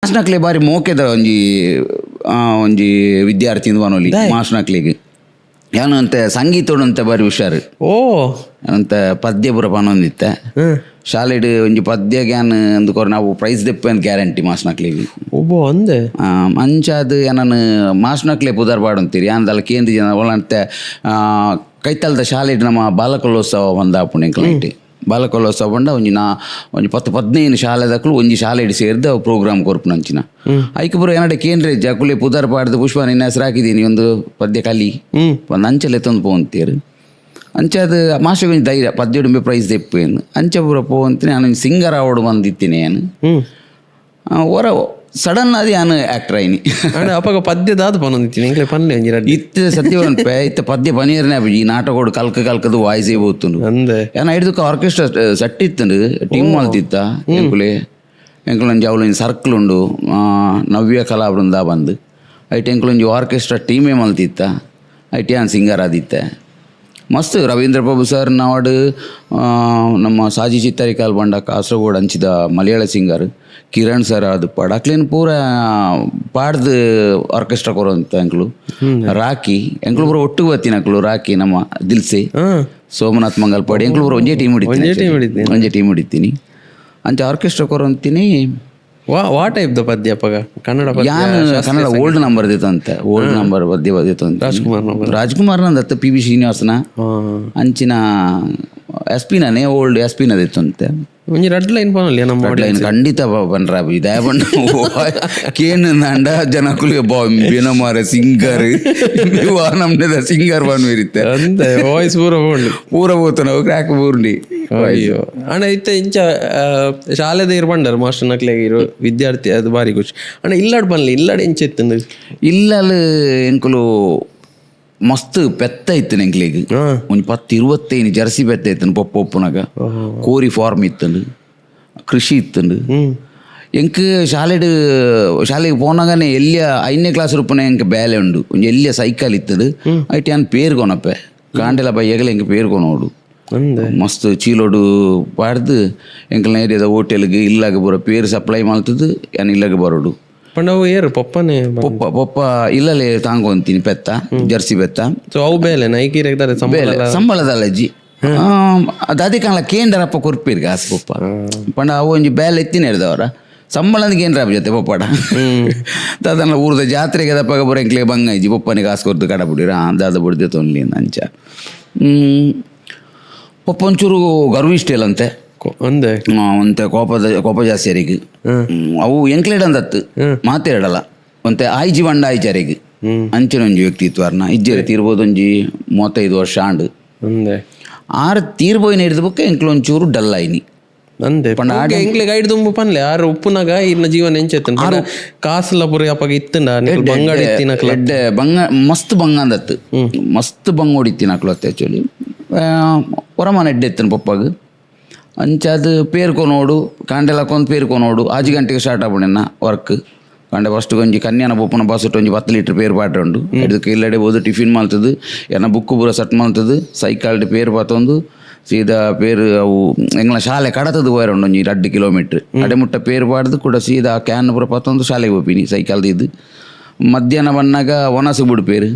ಮಾಸ್ನಕ್ಲೆ ಬಾರಿ ಮೋಕೆದ ಒಂಜಿ ವಿದ್ಯಾರ್ಥಿ ಬನೋಲಿ ಮಾಸ್ನಕ್ಲಿಗೆ ಏನು ಅಂತ ಸಂಗೀತೋಡು ಅಂತ ಬಾರಿ ಹುಷಾರು. ಅಂತ ಪದ್ಯ ಪೂರ ಪನೊಂದಿತ್ತೆ ಶಾಲೆಡ್ ಒಂಜಿ ಪದ್ಯ ಗ್ಯಾನ್ ಅಂದ್ಕೊರ ನಾವು ಪ್ರೈಸ್ ದೆಪ್ಪೆ ಅಂತ ಗ್ಯಾರಂಟಿ ಮಾಸ್ನಕ್ಲಿಗೆ. ಅಂದೆ ಅಂಚಾದ ಏನನ್ನು ಮಾಸ್ನಕ್ಲೆ ಪುದರ್ ಪಾಡಂತೀರಿ ಅಂದಲ್ಲ ಕೇಂದ್ರ ಜನ ಒಳಂತೆ ಕೈತಲ್ದ ಶಾಲೆಡ್ ನಮ್ಮ ಬಾಲಕಲೋತ್ಸವ ಬಂದಾಪುಣೆ ಕ್ಲೈಟ್ ಬಾಲಕಲೋತ್ಸವ ಬಂಡ ಒಂಜಿ 10-15 ಶಾಲೆದಕ್ಕಲು ಒಂಜಿ ಶಾಲೆಡ್ ಸೇರಿದ ಪ್ರೋಗ್ರಾಮ್ ಕೊರ್ಪುನಂಚಿನ ಐಕೆ ಪೂರ ಏನಾಡೆ ಕೇಂದ್ರ ಜಕುಲೆ ಪುದರ್ ಪಾಡ್ದು ಪುಷ್ಪ ನಿನ್ನ ಹೆಸರು ಹಾಕಿದ್ದೀನಿ ಒಂದು ಪದ್ಯ ಕಲಿ ಒಂದು ಅಂಚಲ್ಲಿ ಎತ್ತೊಂದು ಪೋಂತೀರು ಅಂಚದು ಮಾಸ್ಟರ್ ಕೊಂಚ ಧೈರ್ಯ ಪದ್ಯ ಉಡುಂಬೆ ಪ್ರೈಸ್ ತೆಪ್ಪೇನು ಅಂಚೆ ಪೂರ ಪೋಂತೀನಿ ನಾನು ಸಿಂಗರ್ ಅವಾರ್ಡ್ ಬಂದಿತ್ತೀನಿ ಏನು ಹೊರ ಸಡನ್ ಅದು ನಾನು ಆ್ಯಕ್ಟರ್ ಆಯ್ನಿ ಅಪ್ಪಾಗ ಪದ್ಯದಾದ ಪನೊಂದಿತ್ತೀನಿ ಇಂಗ್ಲೇ ಪನ್ಲೆ ಇತ್ತು ಸತ್ಯ ಪನ್ಪೆ ಇತ್ತು ಪದ್ಯ ಪನೀರ್ನೇ ಈ ನಾಟಕೋಡು ಕಲ್ಕದು ವಾಯ್ಸೇ ಹೋಗ್ತುಂಡು ಅಂದೆ ಏನ ಹಿಡಿದಕ್ಕೆ ಆರ್ಕೆಸ್ಟ್ರಾ ಸೆಟ್ ಇತ್ತುಂಡು ಟೀಮ್ ಮಲ್ತಿತ್ತ ಎಂಕುಲೊಂಜಿ ಅವಳೊಂಜಿ ಸರ್ಕಲ್ ಉಂಡು ನವ್ಯ ಕಲಾ ಬೃಂದ ಬಂದು ಐಟ್ ಎಂಕುಲೊಂಜಿ ಆರ್ಕೆಸ್ಟ್ರಾ ಟೀಮೇ ಮಲ್ತಿತ್ತ ಐಟ್ ಯಾನ್ ಸಿಂಗರ್ ಆದಿತ್ತೆ ಮಸ್ತ್. ರವೀಂದ್ರ ಪ್ರಭು ಸರ್ ನಾವಾಡು ನಮ್ಮ ಸಾಜಿ ಚಿತ್ತಾರಿಕಾಲ್ ಬಂಡ ಕಾಸರಗೋಡು ಹಂಚಿದ ಮಲಯಾಳ ಸಿಂಗರ್ ಕಿರಣ್ ಸರ್ ಅದು ಪಡಕ್ಲೇನು ಪೂರ ಪಾಡ್ದು ಆರ್ಕೆಸ್ಟ್ರಾ ಕೊರೋಂತ ಎಂಕ್ಲು ರಾಕಿ ಎಂಕ್ಲು ಪೂರ ಒಟ್ಟಿಗೆ ಬರ್ತೀನಿ ಅಂಕ್ಲು ರಾಕಿ ನಮ್ಮ ದಿಲ್ಸೆ ಸೋಮನಾಥ್ ಮಂಗಲ್ಪಾಡಿ ಎಂಕ್ಲು ಪೂರ ಒಂಜೇ ಟೀಮ್ ಹಿಡಿತೀನಿ ಅಂಚೆ ಆರ್ಕೆಸ್ಟ್ರಾ ಕೊರೋಂತೀನಿ. ವಾ ಟೈಪ್ ದ ಪದ್ಯ ಅಪ್ಪಗ ಕನ್ನಡ ಕನ್ನಡ ಓಲ್ಡ್ ನಂಬರ್ ದಿತ್ತಂತೆ ಓಲ್ಡ್ ನಂಬರ್ ಪದ್ಯ ಬದಿತ್ತಂತೆ ರಾಜ್ಕುಮಾರ್ ನಂದತ್ತ ಪಿ ವಿ ಶ್ರೀನಿವಾಸನ ಅಂಚಿನ ಎಸ್ ಪಿ ನಾನೇ ಓಲ್ಡ್ ಎಸ್ ಪಿ ನದಿತ್ತಂತೆ ಒಂಜಿ ರೆಡ್ ಲೈನ್ ಪನಲ್ಲ ನಮ್ಮ ರೆಡ್ ಲೈನ್ ಖಂಡಿತ ಪನ್ರ ಇದೇ ಬಣ್ಣ ಕೇನ್ ನಂಡ ಜನಕುಲಿಗೆ ಬಾಂಬಿನ ಮಾರ ಸಿಂಗರ್ ನಮ್ದ ಸಿಂಗರ್ ಬಂದ್ವಿರುತ್ತೆ ಅಂತೆ ವಾಯ್ಸ್ ಪೂರ ಹೋಗ್ತಾನೆ ಕ್ರ್ಯಾಕ್ ಪೂರ್ಣಿ ಅಯ್ಯೋ ಅಣ್ಣ ಇತ್ತ ಇಂಚ ಶಾಲೆದ ಇರ್ಬಂಡರು ಮಾಸ್ಟರ್ ನಕ್ಲೆಗೆ ಇರೋ ವಿದ್ಯಾರ್ಥಿ ಅದು ಬಾರಿ ಖುಷಿ ಅಣ್ಣ ಇಲ್ಲಾಡ್ ಬನ್ಲಿ ಇಲ್ಲಾಡ್ ಎಂಚೆತ್ತಂದು ಇಲ್ಲಲ್ಲಿ ಎಂಕುಲು ಮಸ್ತ್ ಪೆತ್ತ ಇತ್ತು ಎಂಕ್ಲಿಗೆ ಒಂದು 10-25 ಜರ್ಸಿ ಪೆತ್ತ ಇತ್ತನು ಪೊಪ್ಪನಾಗ ಕೋರಿ ಫಾರ್ಮ್ ಇತ್ತಂಡು ಕೃಷಿ ಇತ್ತಂಡು ಎಂಕ್ ಶಾಲೆಗೆ ಪೋನಾಗನೇ ಎಲ್ಲಿಯ 5ನೇ ಕ್ಲಾಸ್ ರೂಪನೆ ಎಂಕ್ ಬೇಲೆ ಉಂಡು ಒಂಜಿ ಎಲ್ಲಿಯ ಸೈಕಲ್ ಇತ್ತದು ಐಟ್ ಯಾನ್ ಪೇರ್ ಕೊನಪ್ಪೆ ಕಾಂಡೆಲ ಬೈಯಗಲ ಎಂಕ್ ಪೇರ್ ಕೊನೋಡು ಮಸ್ತ್ ಚೀಲೋಡು ಪಾಡ್ದು ಎಂಕಲ್ನ ಏರಿಯಾದ ಹೋಟೆಲ್ಗೆ ಇಲ್ಲಾಗ ಬರೋ ಪೇರು ಸಪ್ಲೈ ಮಾಡ್ತದ್ದು ಏನ್ ಇಲ್ಲಾಗ ಬರೋಡು ಪಂಡವು ಏರು ಪಪ್ಪನೇ ಪಪ್ಪ ಇಲ್ಲಲೇ ತಾಂಗೊಂತೀನಿ ಪೆತ್ತ ಜರ್ಸಿ ಪೆತ್ತ ಅವು ಬೇಲೆ ನೈಕಿರ ಸಂಬಳದಲ್ಲ ಅಜ್ಜಿ ಅದೇ ಕಾಲ ಕೇಂದ್ರಪ್ಪ ಕೊರ್ಪೀರ್ ಗಾಸ್ ಪಪ್ಪ ಪಂಡ ಅವು ಒಂಜಿ ಬೇಲೆ ಎತ್ತಿನ ಹಿಡ್ದವ್ರ ಸಂಬಳದ ಕೇಂದ್ರ ಜೊತೆ ಪಪ್ಪಡ ದಾದನ ಊರದ ಜಾತ್ರೆಗೆ ದಪ್ಪಾಗ ಬರೋ ಎಂಕ್ಲೆ ಬಂಗೈಜಿ ಪಪ್ಪನಿಗೆ ಕಾಸು ಕೊರ್ದು ಕಡ ಬಿಡಿರ ದಾದ ಬಿಡ್ದೆ ತೊನ್ಲಿ ಅಂಚ ಪಪ್ಪ ಒಂಚೂರು ಗರ್ವಿಷ್ಟ ಇಲ್ಲಂತೆ ಅಂದೆ ಒಂತೆ ಕೋಪ ಜಾಸ್ತಿ ಅರಿಗೆ ಅವು ಎಂಕ್ಲೇಡಂದತ್ತು ಮಾತೇಡಲ್ಲ ಒಂತೆ ಆಯ್ಜಿ ಬಂಡ ಆಯ್ಚಾರಿಗೆ ಅಂಚಿನ ಒಂಜಿ ವ್ಯಕ್ತಿತ್ವರ್ನ ಇಜ್ಜೆ ತೀರ್ಬೋದು ಒಂಜಿ 35 ವರ್ಷ ಆಂಡು ಆರು ತೀರ್ಬೋಯ್ನ ಹಿಡಿದ ಬುಕ್ಕ ಎಂಕ್ಲು ಒಂಚೂರು ಡಲ್ ಆಯ್ನಿ ಅಂದೆ ಎಂಕ್ಲೆ ಗೈಡ್ ತುಂಬ ಪನ್ಲೆ ಆರು ಉಪ್ಪುನಾಗ ಇನ್ನ ಜೀವನ ಎಂಚೆತ್ತ ಆರು ಕಾಸುಲ ಪುರಿ ಅಪ್ಪಾಗ ಇತ್ತಂಡ ಬಂಗಾಡಿ ಎಡ್ಡೆ ಬಂಗ ಮಸ್ತ್ ಬಂಗ ಅಂದತ್ತು ಮಸ್ತ್ ಬಂಗ ಹೊಡಿತಿನಕ್ಲು ಅತ್ತೆ ಆ್ಯಕ್ಚುಲಿ ಹೊರಮನೆ ಎಡ್ಡೆ ಎತ್ತನ ಪಪ್ಪಾಗ ಅಂಚಾದ ಪೇರ್ಕೊನೋಡು ಕಾಂಡೆಲಕ್ಕೊಂದು ಪೇರ್ಕೊನೋಡು 6 ಗಂಟೆಗೆ ಸ್ಟಾರ್ಟ್ ಆಗ್ಬಿಡೆನ ವರ್ಕ್ ಕಂಡೆ ಫಸ್ಟ್ ಒಂಜಿ ಕನ್ಯಾನ ಬೊಪ್ಪನ ಬಸ್ಸಟ್ಟು ಒಂಜಿ 10 ಲೀಟ್ರ್ ಪೇರು ಪಾಟ್ರೆ ಉಂಡು ಇದಕ್ಕೆ ಇಲ್ಲಡೆ ಬೋದು ಟಿಫಿನ್ ಮಾಡ್ತದೆ ಏನ ಬುಕ್ ಪೂರ ಸಟ್ ಮಾಡ್ತದೆ ಸೈಕಲ್ಡ್ ಪೇರು ಪಾತೊಂದು ಸೀದಾ ಪೇರು ಅವು ಎಂಗ್ಲ ಶಾಲೆ ಕಡತದು ಹೋಯ್ರ ಉಂಡು ಒಂಜಿ 2 ಕಿಲೋಮೀಟ್ರ್ ಅಡೆ ಮುಟ್ಟ ಪೇರು ಪಾಡ್ದು ಕೂಡ ಸೀದಾ ಕ್ಯಾನ್ ಪೂರ ಪಾತೊಂದು ಶಾಲೆಗೆ ಹೋಗ್ತೀನಿ ಸೈಕಲ್ದು ಇದು ಮಧ್ಯಾಹ್ನ ಬನ್ನಾಗ ಒನಸು ಬಿಡು ಪೇರು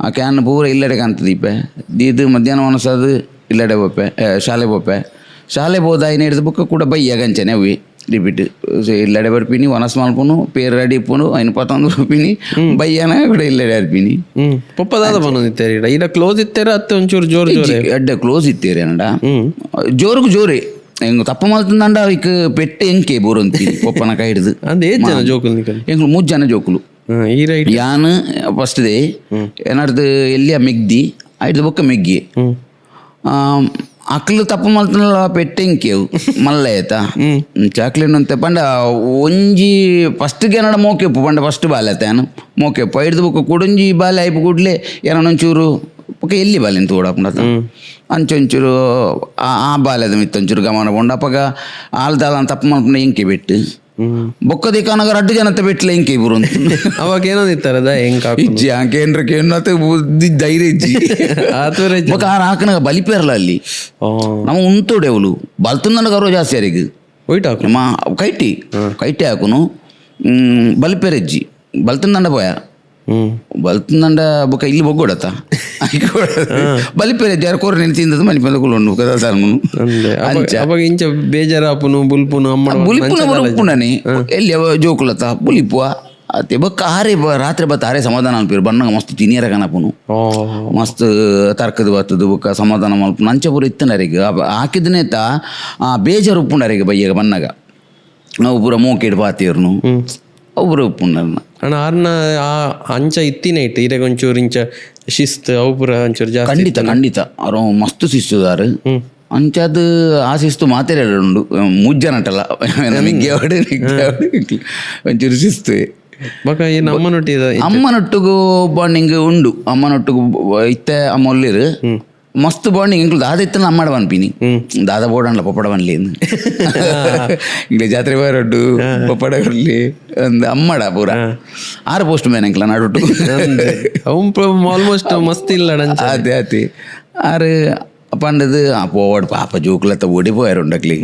ಆ ಕ್ಯಾನ್ ಪೂರ ಇಲ್ಲಡೆ ಕಾಣ್ತದೆ ಇಪ್ಪೆ ಇದು ಮಧ್ಯಾಹ್ನ ಒನಸದು ಇಲ್ಲಡೆ ಹೋಪೆ ಶಾಲೆ ಹೋಪೆ ಶಾಲೆ ಬೋದಾಯಿನ ಹಿಡಿದ ಬುಕ್ಕ ಕೂಡ ಬೈಯಗಂಚನೆ ಅವಿ ರಿಪೀಟ್ ಇಲ್ಲಡೆ ಬರ್ಪಿನಿ ಒನಸ್ ಮಲ್ಪುನು ಪೇರು ರೆಡಿ ಇಪ್ಪುನು ಐನು 10 ರೂಪಿನಿ ಬೈಯನ ಕೂಡ ಇಲ್ಲಡೆ ಅರ್ಪಿನಿ ಪಪ್ಪದಾದ ಬಂದಿತ್ತೇರಿ ಈಗ ಕ್ಲೋಸ್ ಇತ್ತೇರ ಅತ್ತೆ ಒಂಚೂರು ಜೋರು ಎಡ್ಡೆ ಕ್ಲೋಸ್ ಇತ್ತೇರಿ ಅಂಡ ಜೋರುಗು ಜೋರಿ ಹೆಂಗೆ ತಪ್ಪ ಮಲ್ತಂದಂಡ ಅವಕ್ಕೆ ಪೆಟ್ಟೆ ಎಂಕೆ ಬೋರಂತೀನಿ ಪಪ್ಪನ ಕೈ ಹಿಡಿದು ಅಂದ ಜನ ಜೋಕುಲು ಹೆಂಗ್ 3 ಜನ ಜೋಕುಲು ಯಾನು ಫಸ್ಟ್ ದೇ ಏನಾಡ್ದು ಎಲ್ಲಿಯ ಮೆಗ್ದಿ ಹಿಡಿದ ಬುಕ್ಕ ಮೆಗ್ಗಿ ಅಕ್ಲು ತಪ್ಪ ಮಲ್ತನಲ್ಲ ಪೆಟ್ಟೆಂಕೇವು ಮಲ್ಲ ಆಯ್ತ ಚಾಕ್ಲೇಟ್ ಅಂತ ಪಂಡ ಒಂಜಿ ಫಸ್ಟ್ಗೆ ಏನಾಡ ಮೋಕೆಪ್ಪು ಪಂಡ ಫಸ್ಟ್ ಬಾಲೆ ಆಯ್ತಾನು ಮೋಕೆಪ್ಪು ಹಿಡ್ದು ಬುಕ್ಕ ಕುಡಂಜಿ ಬಾಲೆ ಆಯ್ಪು ಕೂಡಲೇ ಏನೊಂಚೂರು ಪಕ್ಕ ಎಲ್ಲಿ ಬಾಲೆ ಅಂತ ಓಡಾಪುಂಡ ಅಂಚೊಂಚೂರು ಆ ಬಾಲ್ಯದ ಮಿತ್ತೊಂಚೂರು ಗಮನ ಪೊಂಡಪ್ಪಗ ಆಲ್ದಾಲ ತಪ್ಪ ಮಲ್ಪುಂಡ ಎಂಕೆ ಬೆಟ್ಟು ಬೊಕ್ಕದಿ ಕಾನಾಗ 2 ಜನತೆ ಬೆಟ್ಲ ಎಂಕೆ ಇಬ್ರು ಅವಾಗ ಏನೋದಿತ್ತಾರದ ಇಜ್ಜಿ ಕೇಂದ್ರಕ್ಕೆ ಬುದ್ಧಿ ಧೈರ್ಯ ಇಜ್ಜಿ ಬೊಕ್ಕ ಆರು ಹಾಕನಾಗ ಬಲಿಪೇರಲ್ಲ ಅಲ್ಲಿ ನಾವು ಉಂತೋಡೆವಲು ಬಲ್ತು ನನಗೆ ಅರೋ ಜಾಸ್ತಿ ಯಾರಿಗೆ ಒಯ್ಟ್ ಹಾಕು ಕೈಟಿ ಹಾಕುನು ಬಲಿಪೆರೆಜ್ಜಿ ಬಲ್ತಂದಂಡ ಪೋಯ ಬಲ್ತಂದಂಡ ಬೊಕ್ಕ ಇಲ್ಲಿ ಬೊಗ್ಗೊಡತ್ತ ಬಲಿಪೆರೆಜ್ಜಿ ಯಾರು ಕೋರ ನೆನೆ ತಿಂದದ್ದು ಮನೆ ಪಂದಕೊಂಡು ಅವಾಗ ಇಂಚ ಬೇಜಾರಾಪುನು ಬುಲ್ಪುನು ಅಮ್ಮ ಬುಲಿಪುನ ಬುಲ್ಪುನನಿ ಎಲ್ಲಿ ಜೋಕುಲತ್ತ ಬುಲಿಪುವ ಅತ್ತೆ ಬೊಕ್ಕ ಆರೆ ರಾತ್ರಿ ಬತ್ತ ಆರೆ ಸಮಾಧಾನ ಅನ್ಪಿರು ಬಣ್ಣಗ ಮಸ್ತ್ ತಿನಿಯರ ಕನಪುನು ಮಸ್ತ್ ತರ್ಕದ ಬತ್ತದು ಬೊಕ್ಕ ಸಮಾಧಾನ ಮಲ್ಪುನು ಅಂಚ ಪೂರ ಇತ್ತನರಿಗೆ ಹಾಕಿದನೇತ ಬೇಜಾರು ಉಪ್ಪುಂಡರಿಗೆ ಬಯ್ಯಗ ಬಣ್ಣಗ ನಾವು ಪೂರ ಮೋಕೆಡ್ ಪಾತಿಯರ್ನು ಅವು ಪೂರ ಉಪ್ಪುಂಡರ್ನ ಅಣ್ಣ ಆರ್ನ ಆ ಅಂಚ ಇತ್ತಿನ ಇಟ್ಟು ಇರಗ ಒಂಚೂರು ಇಂಚ ಶಿಸ್ತು ಅವು ಪೂರ ಒಂಚೂರು ಜಾಸ್ತಿ ಖಂಡಿತ ಖಂಡಿತ ಅವ್ರು ಮಸ್ತ್ ಶಿಸ್ತುದಾರು ಅಂಚದು ಆ ಶಿಸ್ತು ಮಾತೇ ಉಂಡು ಮುಜ್ಜನಟಲ್ಲ ಒಂಚೂರು ಶಿಸ್ತು ಬೊಕ ಏನು ಅಮ್ಮನೊಟ್ಟಿಗೂ ಬಾಂಡಿಂಗ್ ಉಂಡು ಅಮ್ಮನೊಟ್ಟಿಗೂ ಇತ್ತೆ ಅಮ್ಮ ಒಳ್ಳಿರು ಮಸ್ತ್ ಬಾಂಡಿಂಗ್ ಇಂಕ್ಲು ದಾದ ಇತ್ತ ಅಮ್ಮಡ ಬನ್ಪಿನಿ ದಾದ ಬೋಡಲ್ಲ ಪಪ್ಪಡ ಬನ್ಲಿ ಇಂಗ್ಲೇ ಜಾತ್ರೆ ಬರೊಡ್ಡು ಪಪ್ಪಡ ಬರಲಿ ಒಂದು ಅಮ್ಮಡ ಪೂರ 6 ಪೋಸ್ಟ್ ಮ್ಯಾನ್ ಅಂಕ್ಲ ನಾಡೊಟ್ಟು ಆಲ್ಮೋಸ್ಟ್ ಮಸ್ತ್ ಇಲ್ಲ ಅದೇ ಅತಿ 6 ಪಂಡದು ಪೋವಡ್ ಪಾಪ ಜೋಕ್ಲತ್ತ ಓಡಿಪೋಯಾರುಂಡಕ್ಲಿ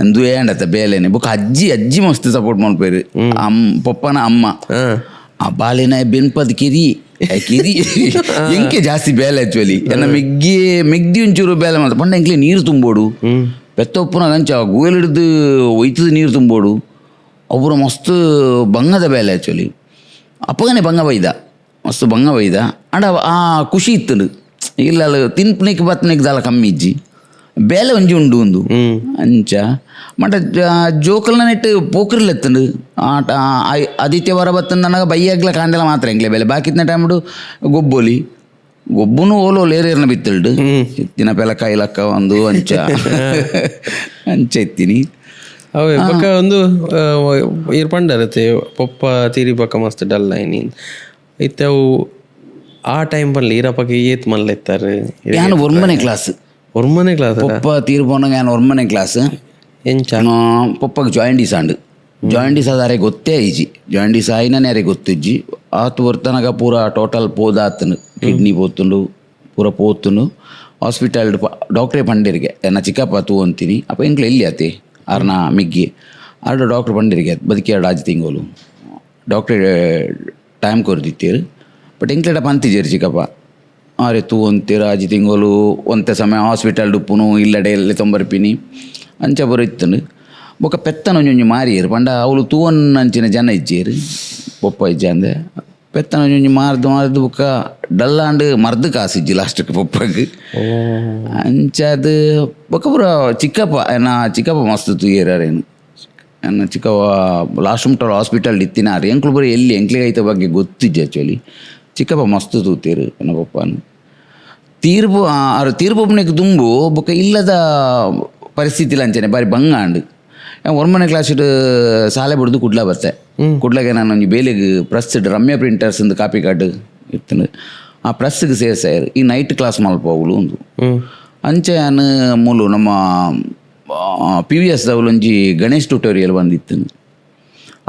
ಅಂದು ಏಂಡತ್ತ ಬೇಲೆನೆ ಬೊಕ್ಕ ಅಜ್ಜಿ ಮಸ್ತ್ ಸಪೋರ್ಟ್ ಮಾಡ್ಪೇರು ಪಪ್ಪನ ಅಮ್ಮ ಆ ಬಾಲಿನ ಬೆನ್ಪದ ಕಿರಿ ಎಂಕೆ ಜಾಸ್ತಿ ಬೇಲೆ ಆಕ್ಚುಲಿ ಎನ್ನ ಮೆಗ್ದಿ ಒಂಚೂರು ಬೇಲೆ ಮಾಡ್ತ ಪಂಡ ಎಂಕ್ಲೆ ನೀರು ತುಂಬೋಡು ಪೆತ್ತೊಪ್ಪುನ ಗಂಚ ಗೂಯಲ್ ಹಿಡ್ದು ಒಯ್ತದ ನೀರು ತುಂಬೋಡು ಒಬ್ಬರು ಮಸ್ತ್ ಬಂಗದ ಬೇಲೆ ಆಕ್ಚುಲಿ ಅಪ್ಪಗನೆ ಬಂಗ ಬೈದ ಮಸ್ತ್ ಬಂಗ ಬೈದ ಅಂಡ ಆ ಖುಷಿ ಇತ್ತದು ಇಲ್ಲ ತಿನ್ಪನಿಕ್ ಬತ್ನಿಕ್ ದಾಲ ಕಮ್ಮಿ ಇಜ್ಜಿ ಬೇಲೆ ಒಂಜಿ ಉಂಡು ಒಂದು ಅಂಚ ಮಟ ಜೋಕಲ್ನ ನೆಟ್ಟು ಪೋಕ್ರಿಲೆತ್ತಂಡು ಆಟ ಆದಿತ್ಯವಾರ ಬತ್ತಂದು ನನಗೆ ಬೈಯಾಗ್ಲ ಕಾಂಡೆಲ್ಲ ಮಾತ್ರ ಎಂಗ್ಲೆ ಬೇಲೆ ಬಾಕಿತ್ನ ಟೈಮ್ಡು ಗೊಬ್ಬೊಲಿ ಗೊಬ್ಬನು ಓಲೋಲ್ ಏರೇರ್ನ ಬಿತ್ತಲ್ಡು ಎತ್ತಿನ ಪೆಲ ಕಾಯಿಲಕ್ಕ ಒಂದು ಅಂಚ ಎತ್ತೀನಿ ಅವೇ ಪಕ್ಕ ಒಂದು ಇರ್ ಪಂಡರತ್ತೆ ಪೊಪ್ಪ ತೀರಿ ಪಕ್ಕ ಮಸ್ತ್ ಡಲ್ ಐನಿ ಇತ್ತೆ ಅವು ಆ ಟೈಮ್ ಬರಲಿ ಇರಪ್ಪಗೆ ಏತ್ ಮಲ್ಲೆತ್ತಾರೆ ನಾನು ಒರ್ಮನೆ ಕ್ಲಾಸ್ ಪೊಪ್ಪ ತೀರ್ಪೋನಾಗ ನಾನು ಒರ್ಮನೆ ಕ್ಲಾಸ್ ಎಂಚ ಪೊಪ್ಪಗೆ ಜಾಯಿಂಡೀಸ್ ಅದಾರೆ ಗೊತ್ತೇ ಈಜಿ ಜಾಯಿಂಡೀಸ್ ಆಯ್ನೇ ಯಾರಿಗೆ ಗೊತ್ತಿಜ್ಜಿ ಆತು ಬರ್ತನಾಗ ಪೂರ ಟೋಟಲ್ ಪೋದಾತನು ಕಿಡ್ನಿ ಪೋತುಂಡು ಪೂರ ಪೋತುಂಡು ಹಾಸ್ಪಿಟಲ್ ಡಾಕ್ಟ್ರೇ ಪಂಡಿರಿಗೆ ನಾ ಚಿಕ್ಕಪ್ಪ ತೂ ಅಂತೀನಿ ಅಪ್ಪ ಎಂಕ್ಲೆ ಎಲ್ಲಿ ಆತಿ ಆರ್ನ ಮಿಗ್ಗಿ ಆರ್ಡು ಡಾಕ್ಟ್ರ್ ಪಂಡಿರಿಗೆ ಬದುಕಿ 2 ತಿಂಗಳು ಡಾಕ್ಟ್ರೇ ಟೈಮ್ ಕೊರ್ದಿತ್ತೀರು ಬಟ್ ಎಂಕ್ಲೆಡ ಪಂತಿಜೇರು ಚಿಕ್ಕಪ್ಪ ಆರೆ ತೂ ಅಂತೀರ 2 ತಿಂಗಳು ಒಂತೆ ಸಮಯ ಹಾಸ್ಪಿಟಲ್ ಡುಪ್ಪುನು ಇಲ್ಲಡೆ ಎಲ್ಲಿ ತೊಂಬರ್ಪಿನಿ ಅಂಚ ಬರೋಯ್ತಂಡು ಬೊಕ್ಕ ಪೆತ್ತನ ಒಂಜೊಂಜಿ ಮಾರಿಯರು ಪಂಡ ಅವಳು ತೂವನ್ನ ಅಂಚಿನ ಜನ ಇಜ್ಜೇರು ಪೊಪ್ಪ ಇಜ್ಜ ಅಂದೆ ಪೆತ್ತನ ಒಂಜೊಂಜಿ ಮಾರ್ದು ಬೊಕ್ಕ ಡಲ್ಲಾಂಡು ಮರ್ದು ಕಾಸು ಇಜ್ಜಿ ಲಾಸ್ಟ್ಗೆ ಪೊಪ್ಪಗೆ ಅಂಚದು ಬೊಕ್ಕ ಪೂರ ಚಿಕ್ಕಪ್ಪ ಮಸ್ತ್ ತೂಯೇರೇನು ನನ್ನ ಚಿಕ್ಕವ್ವ ಲಾಸ್ಟ್ ಮುಟ್ಟಲು ಹಾಸ್ಪಿಟಲ್ ಇತ್ತಿನಾರು ಎಂಕ್ಲು ಬರೀ ಎಲ್ಲಿ ಎಂಕ್ಲಿಗೆ ಐತ ಬಗ್ಗೆ ಗೊತ್ತಿಜ್ಜೆ ಆ್ಯಕ್ಚುಲಿ ಚಿಕ್ಕಪ್ಪ ಮಸ್ತ್ ತೂತೀರು ನನ್ನ ಪಪ್ಪನು ತೀರ್ಪೊಪ್ಪನಿಗೆ ತುಂಬು ಬೊಕ್ಕ ಇಲ್ಲದ ಪರಿಸ್ಥಿತಿ ಅಂಚನೆ ಬಾರಿ ಬಂಗಾಂಡು ಒರ್ಮನೆ ಕ್ಲಾಸ್ ಸಾಲೆ ಬಿಡ್ದು ಕುಡ್ಲ ಬತ್ತೆ ಕುಡ್ಲಾಗೆ ನಾನು ಒಂಜಿ ಬೇಲಿಗೆ ಪ್ರೆಸ್ ರಮ್ಯ ಪ್ರಿಂಟರ್ಸ್ ಒಂದು ಕಾಪಿ ಕಾರ್ಡ್ ಇತ್ತು ಆ ಪ್ರೆಸ್ಗೆ ಸೇರ್ಸಾಯರು ಈ ನೈಟ್ ಕ್ಲಾಸ್ ಮಲ್ಪ ಅವಳು ಒಂದು ಅಂಚೆ ನಾನು ಮೂಲು ನಮ್ಮ PVS ಅವಳು ಒಂಜಿ ಗಣೇಶ್ ಟ್ಯೂಟೋರಿಯಲ್ ಬಂದಿತ್ತು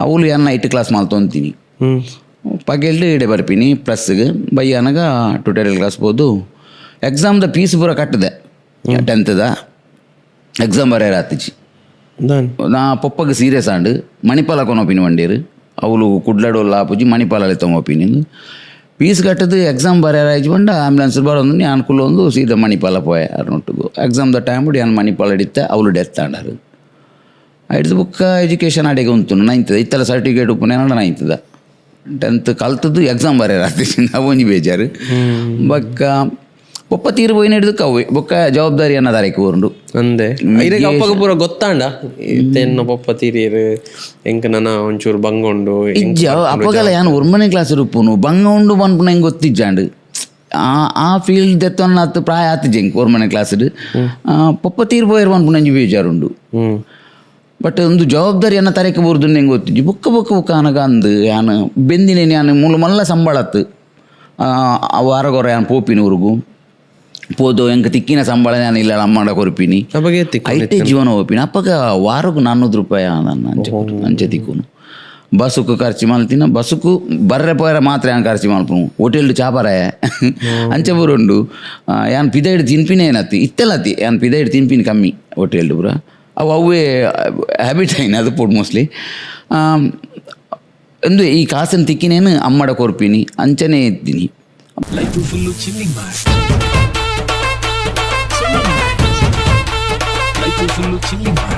ಅವಳು ಏನು ನೈಟ್ ಕ್ಲಾಸ್ ಮಲ್ತೊಂತೀನಿ ಪಗೆಲ್ಡು ಇಡೆ ಬರ್ಪಿನಿ ಪ್ಲಸ್ಗೆ ಬಯ್ಯನಾಗ ಟ್ಯೂಟೋರಿಯಲ್ ಕ್ಲಾಸ್ ಬೋದು ಎಕ್ಸಾಮ್ದ ಫೀಸ್ ಪೂರ ಕಟ್ಟಿದೆ 10th ಎಕ್ಸಾಮ್ ಬರೆಯರ ಹತ್ತಿಜಿ ನಾ ಪೊಪ್ಪಗೆ ಸೀರಿಯಸ್ ಆಂಡು ಮಣಿಪಾಲ ಕೊನೋಪಿನಿ ವಂಡೇರು ಅವಳು ಕುಡ್ಲಾಡೋಲ್ಲ ಆಪುಜಿ ಮಣಿಪಾಲಲ್ಲಿ ತೊಗೊಪಿನಿ ಫೀಸ್ ಕಟ್ಟದು ಎಕ್ಸಾಮ್ ಬರೆಯರ ಆಯ್ತು ಬಂಡ ಆಂಬ್ಯುಲೆನ್ಸ್ ಬರೋದು ನಾನು ಕುಲ್ಲ ಒಂದು ಸೀದಾ ಮಣಿಪಾಲ ಪೋಯ ಅರ್ನೊಟ್ಟಿಗೂ ಎಕ್ಸಾಮ್ದ ಟೈಮ್ ನಾನು ಮಣಿಪಾಲ ಹಿಡಿತೆ ಅವಳು ಡೆತ್ ಆಂಡರು ಹಿಡಿದು ಬುಕ್ಕ ಎಜುಕೇಷನ್ ಅಡಿಗೆ ಉಂಟು 9th ಇತ್ತಲ್ಲ ಸರ್ಟಿಫಿಕೇಟ್ ಉಪ್ಪು 9th 10th ಕಲ್ತದ್ದು ಎಕ್ಸಾಮ್ ಬರೆಯರ ಆಗ್ತಿತ್ತು ನಾವು ಒಂಜಿ ಬೇಜಾರು ಬೊಕ್ಕ ಪೊಪ್ಪ ತೀರು ಪೋಯಿನ ಹಿಡಿದು ಕವ್ವೆ ಬೊಕ್ಕ ಜವಾಬ್ದಾರಿ ಅನ್ನದಾರಕ್ಕೆ ಉಂಡು ಅಂದೆ ಅಪ್ಪಗ ಪೂರ ಗೊತ್ತಾಂಡ ಇತ್ತೆನ್ನ ಪೊಪ್ಪ ತೀರಿಯರು ಎಂಕ ನನ್ನ ಒಂಚೂರು ಬಂಗೊಂಡು ಇಜ್ಜ ಅಪ್ಪಗಲ್ಲ ಯಾನು ಒರ್ಮನೆ ಕ್ಲಾಸ್ ರೂಪುನು ಬಂಗ ಉಂಡು ಬನ್ಪುನ ಹೆಂಗೆ ಗೊತ್ತಿಜ್ಜಾಂಡು ಆ ಫೀಲ್ಡ್ ದೆತ್ತೊನ್ನ ಹತ್ತು ಪ್ರಾಯ ಆತಿಜ್ಜೆ ಹೆಂಗೆ ಒರ್ಮನೆ ಕ್ಲಾಸ್ ಪೊಪ್ಪ ತೀರು ಪೋಯರು ಬನ್ಪುನ ಹೆಂಗೆ ಬೇಜಾರುಂಡು ಬಟ್ ಒಂದು ಜವಾಬ್ದಾರಿ ಅನ್ನ ತರಕ್ಕೆ ಬರುದು ಹೆಂಗೆ ಗೊತ್ತಿಜ್ಜಿ ಬುಕ್ಕ ಅನಗ ಅಂದು ಯಾನು ಬೆಂದಿನೇನು ಯಾನು ಮೂಲ ಮಲ್ಲ ಸಂಬಳತ್ತು ವಾರಗೊರ ಯಾನು ಪೋಪಿನೂರಿಗೂ ಪೋದು ಎಂಕ ತಿಕ್ಕಿನ ಸಂಬಳ ನಾನು ಇಲ್ಲ ಅಮ್ಮಡ ಕೊರ್ಪಿನಿ ಐಟೇ ಜೀವನ ಹೋಪಿನಿ ಅಪ್ಪಗ ವಾರಕ್ಕೂ 400 ರೂಪಾಯಿ ಅಂಚೆ ತಿಕ್ಕುನು ಬಸ್ಸುಕು ಖರ್ಚು ಮಲ್ತಿನ ಬಸ್ಸುಕು ಬರ್ರೆ ಪೋಯರ ಮಾತ್ರ ಯಾನು ಖರ್ಚು ಮಲ್ಪನು ಹೋಟೆಲ್ಡು ಚಾಪರಾಯ ಅಂಚೆ ಬರುಂಡು ಯಾನು ಪಿದೈಡು ತಿನ್ಪಿನೇ ಏನತ್ತಿ ಇತ್ತೆಲ್ಲತ್ತಿ ಯಾನು ಪಿದೈಡು ತಿನ್ಪಿನಿ ಕಮ್ಮಿ ಹೋಟೆಲ್ಡು ಪೂರ ಅವೇ ಹ್ಯಾಬಿಟ್ ಐನ ಅದು ಪೋಡ್ ಮೋಸ್ಟ್ಲಿ ಎಂದು ಈ ಕಾಸನ್ನು ತಿಕ್ಕಿನೇನು ಅಮ್ಮಡ ಕೊರ್ಪಿನಿ ಅಂಚನೆ ಎತ್ತೀನಿ. ಲೈಫ್ ಫುಲ್ಲು ಚಿಲ್ಲಿಂಗ್ ಮಾಡ್, ಲೈಫ್ ಫುಲ್ಲು ಚಿಲ್ಲಿಂಗ್ ಮಾಡ್.